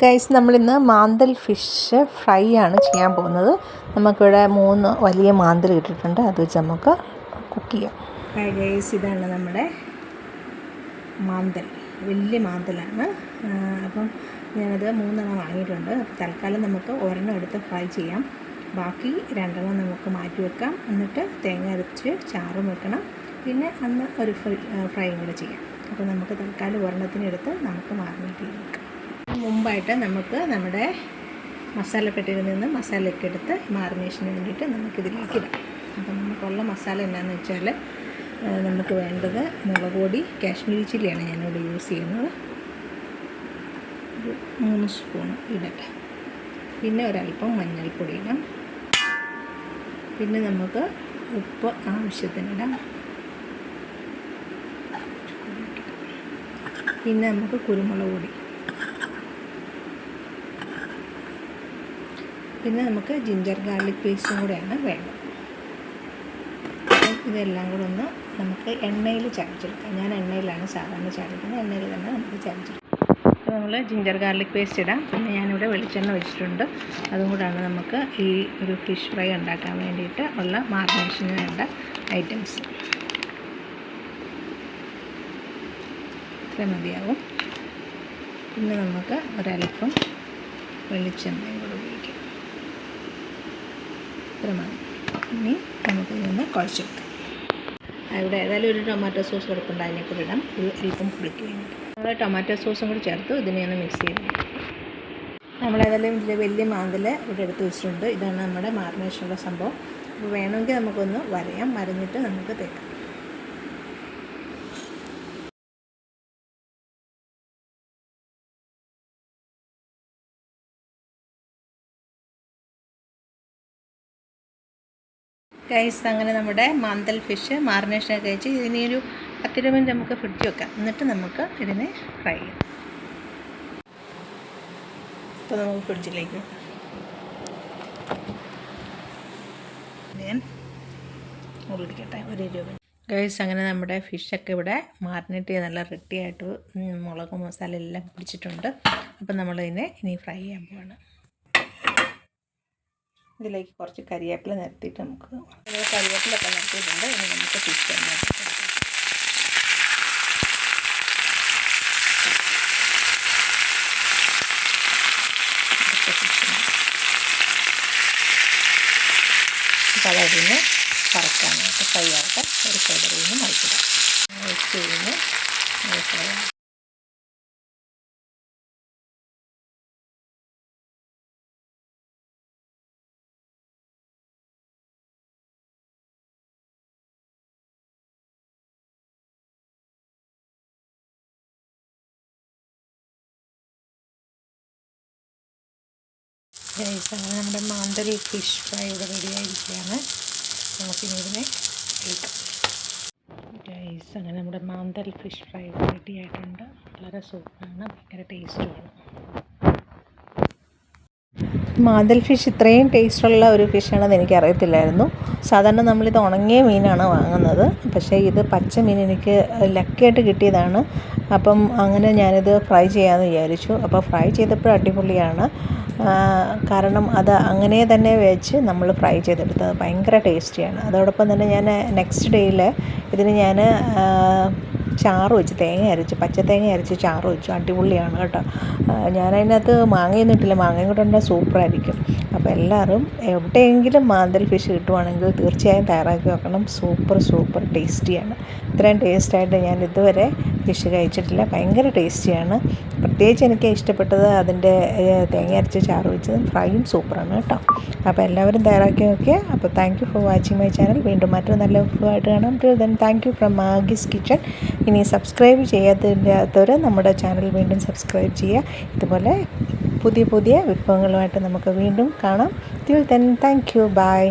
Guys, നമ്മളിന്ന് മാന്തൽ fish fry ആണ് ചെയ്യാൻ പോകുന്നത്. നമുക്കിവിടെ 3 വലിയ മാന്തൽ ഇട്ടിട്ടുണ്ട്. അത് വെച്ച് നമുക്ക് കുക്ക് ചെയ്യാം. ഹായ് ഗൈസ്, ഇതാണ് നമ്മുടെ മാന്തൽ. വലിയ മാന്തലാണ്. അപ്പം ഞാനത് 3 വാങ്ങിയിട്ടുണ്ട്. തൽക്കാലം നമുക്ക് ഒരെണ്ണം എടുത്ത് ഫ്രൈ ചെയ്യാം. ബാക്കി 2 നമുക്ക് മാറ്റി വെക്കാം. എന്നിട്ട് തേങ്ങ അരച്ച് ചാറും വെക്കണം. പിന്നെ അന്ന് ഒരു ഫ്രൈയും കൂടെ ചെയ്യാം. അപ്പോൾ നമുക്ക് തൽക്കാലം ഒരെണ്ണത്തിനെടുത്ത് നമുക്ക് മാറിനേറ്റ് വെക്കാം. മുമ്പായിട്ട് നമുക്ക് നമ്മുടെ മസാലപ്പെട്ടിയിൽ നിന്ന് മസാലയൊക്കെ എടുത്ത് മാറിനേഷന് വേണ്ടിയിട്ട് നമുക്കിതിലേക്ക് ഇടാം. അപ്പോൾ നമുക്കുള്ള മസാല എന്താണെന്ന് വെച്ചാൽ, നമുക്ക് വേണ്ടത് മുളക് പൊടി, കാശ്മീരി ചില്ലിയാണ് ഞാനിവിടെ യൂസ് ചെയ്യുന്നത്. ഒരു 3 സ്പൂൺ ഇടട്ടെ. പിന്നെ ഒരല്പം മഞ്ഞൾപ്പൊടി ഇടാം. പിന്നെ നമുക്ക് ഉപ്പ് ആവശ്യത്തിനിടാം. പിന്നെ നമുക്ക് കുരുമുളക് പൊടി, പിന്നെ നമുക്ക് ജിഞ്ചർ ഗാർലിക് പേസ്റ്റും കൂടെയാണ് വേണ്ടത്. ഇതെല്ലാം കൂടെ ഒന്ന് നമുക്ക് എണ്ണയിൽ ചതച്ചെടുക്കാം. ഞാൻ എണ്ണയിലാണ് സാധാരണ ചതക്കുന്നത്. എണ്ണയിൽ തന്നെ നമുക്ക് ചതച്ചെടുക്കാം. അപ്പോൾ നമ്മൾ ജിഞ്ചർ ഗാർലിക് പേസ്റ്റ് ഇടാം. പിന്നെ ഞാനിവിടെ വെളിച്ചെണ്ണ വെച്ചിട്ടുണ്ട്. അതും കൂടാണ് നമുക്ക് ഈ ഒരു ഫിഷ് ഫ്രൈ ഉണ്ടാക്കാൻ വേണ്ടിയിട്ട് ഉള്ള മാറിനേഷന് വേണ്ട ഐറ്റംസ്. ഇത്ര മതിയാവും. പിന്നെ നമുക്ക് ഒരല്പം വെളിച്ചെണ്ണയും കൂടെ ഉപയോഗിക്കാം. ഇത്ര മതി. ഇനി നമുക്ക് ഇതൊന്ന് കുഴച്ചെടുക്കാം. ഇവിടെ ഏതായാലും ഒരു ടൊമാറ്റോ സോസ് കിടപ്പുണ്ട്, അതിനെ കൂടെ ഇടാം. ഒരു അല്പം പുളിക്ക് വേണ്ടി നമ്മൾ ടൊമാറ്റോ സോസും കൂടി ചേർത്ത് ഇതിനെ ഒന്ന് മിക്സ് ചെയ്ത് നമ്മളേതായാലും വലിയ മാന്തൽ ഇവിടെ എടുത്ത് വെച്ചിട്ടുണ്ട്. ഇതാണ് നമ്മുടെ മാറിനേഷനുള്ള സംഭവം. അപ്പോൾ വേണമെങ്കിൽ നമുക്കൊന്ന് വരയാം. വരഞ്ഞിട്ട് നമുക്ക് തേക്കാം. ഗൈസ്, അങ്ങനെ നമ്മുടെ മാന്തൽ ഫിഷ് മാറിനേഷനൊക്കെ കഴിച്ച് ഇതിനെ ഒരു 10 മിനിറ്റ് നമുക്ക് ഫ്രിഡ്ജ് വെക്കാം. എന്നിട്ട് നമുക്ക് ഇതിനെ ഫ്രൈ ചെയ്യാം. അപ്പോൾ നമുക്ക് ഫ്രിഡ്ജിലേക്ക് ഞാൻ ഉള്ളിരിക്കട്ടെ ഒരു 20 മിനിറ്റ്. ഗൈസ്, അങ്ങനെ നമ്മുടെ ഫിഷൊക്കെ ഇവിടെ മാറിനേറ്റ് ചെയ്ത് നല്ല റെഡിയായിട്ട് മുളകും മസാല എല്ലാം പിടിച്ചിട്ടുണ്ട്. അപ്പം നമ്മളിതിനെ ഇനി ഫ്രൈ ചെയ്യാൻ പോവാണ്. ഇതിലേക്ക് കുറച്ച് കരിവേപ്പില നിരത്തിയിട്ട് നമുക്ക് കരിവേപ്പിലൊക്കെ നിരത്തിയിട്ടുണ്ട്. ഇനി നമുക്ക് ഫിഷ് അപ്പോൾ അതതിന് പറക്കാനായിട്ട് ഫ്രൈ ആവട്ടെ. ഒരു സൈഡിൽ നിന്ന് മറിച്ചിടാം. വെച്ച് കഴിഞ്ഞ് ഫ്രൈ ആവും. ഗൈസ്, അങ്ങനെ നമ്മുടെ മാന്തൽ ഫിഷ് ഫ്രൈ ഇവിടെ റെഡി ആയിരിക്കുകയാണ്. നമുക്കിനി ഇതിനെ എടുക്കാം. ഗൈസ്, അങ്ങനെ നമ്മുടെ മാന്തൽ ഫിഷ് ഫ്രൈ ഇവിടെ റെഡി ആയിട്ടുണ്ട്. വളരെ സൂപ്പറാണ്, ഭയങ്കര ടേസ്റ്റുമാണ്. മാന്തൽ ഫിഷ് ഇത്രയും ടേസ്റ്റുള്ള ഒരു ഫിഷാണെന്ന് എനിക്കറിയത്തില്ലായിരുന്നു. സാധാരണ നമ്മളിത് ഉണങ്ങിയ മീനാണ് വാങ്ങുന്നത്. പക്ഷേ ഇത് പച്ച മീൻ എനിക്ക് ലക്കിയായിട്ട് കിട്ടിയതാണ്. അപ്പം അങ്ങനെ ഞാനിത് ഫ്രൈ ചെയ്യാമെന്ന് വിചാരിച്ചു. അപ്പോൾ ഫ്രൈ ചെയ്തപ്പോൾ അടിപൊളിയാണ്. കാരണം അത് അങ്ങനെ തന്നെ വെച്ച് നമ്മൾ ഫ്രൈ ചെയ്തെടുത്തത് ഭയങ്കര ടേസ്റ്റിയാണ്. അതോടൊപ്പം തന്നെ ഞാൻ നെക്സ്റ്റ് ഡേയിൽ ഇതിന് ഞാൻ ചാറ് വെച്ച് പച്ച തേങ്ങ അരച്ച് ചാറ് വെച്ചു. അടിപൊളിയാണ് കേട്ടോ. ഞാനതിനകത്ത് മാങ്ങയൊന്നും ഇട്ടില്ല. മാങ്ങയും കൂടെ ഉണ്ടെങ്കിൽ സൂപ്പറായിരിക്കും. അപ്പോൾ എല്ലാവരും എവിടെയെങ്കിലും മാന്തൽ ഫിഷ് കിട്ടുവാണെങ്കിൽ തീർച്ചയായും തയ്യാറാക്കി വെക്കണം. സൂപ്പർ ടേസ്റ്റിയാണ്. ഇത്രയും ടേസ്റ്റായിട്ട് ഞാൻ ഇതുവരെ ഫിഷ് കഴിച്ചിട്ടില്ല. ഭയങ്കര ടേസ്റ്റിയാണ്. പ്രത്യേകിച്ച് എനിക്ക് ഇഷ്ടപ്പെട്ടത് അതിൻ്റെ തേങ്ങ അരച്ച് ചാറ് വെച്ചതും ഫ്രൈയും സൂപ്പറാണ് കേട്ടോ. അപ്പോൾ എല്ലാവരും തയ്യാറാക്കി നോക്കിയാൽ. അപ്പോൾ thank you for watching my channel. വീണ്ടും മറ്റൊരു നല്ല വിഭവമായിട്ട് കാണാം. Till then thank you from മാഗീസ് kitchen. ഇനി സബ്സ്ക്രൈബ് ചെയ്യാത്തവർ നമ്മുടെ ചാനൽ വീണ്ടും സബ്സ്ക്രൈബ് ചെയ്യുക. ഇതുപോലെ പുതിയ വിഭവങ്ങളുമായിട്ട് നമുക്ക് വീണ്ടും കാണാം. Till then thank you, bye.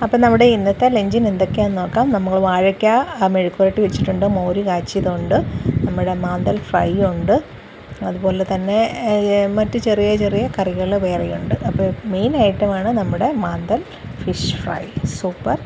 അപ്പം നമ്മുടെ ഇന്നത്തെ ലഞ്ചിന് എന്തൊക്കെയാണെന്ന് നോക്കാം. നമ്മൾ വാഴയ്ക്ക മെഴുക്കുവരട്ടി വെച്ചിട്ടുണ്ട്, മോര് കാച്ചിയതുണ്ട്, നമ്മുടെ മാന്തൽ ഫ്രൈ ഉണ്ട്, അതുപോലെ തന്നെ മറ്റ് ചെറിയ കറികൾ വേറെയുണ്ട്. അപ്പോൾ മെയിൻ ഐറ്റമാണ് നമ്മുടെ മാന്തൽ ഫിഷ് ഫ്രൈ. സൂപ്പർ.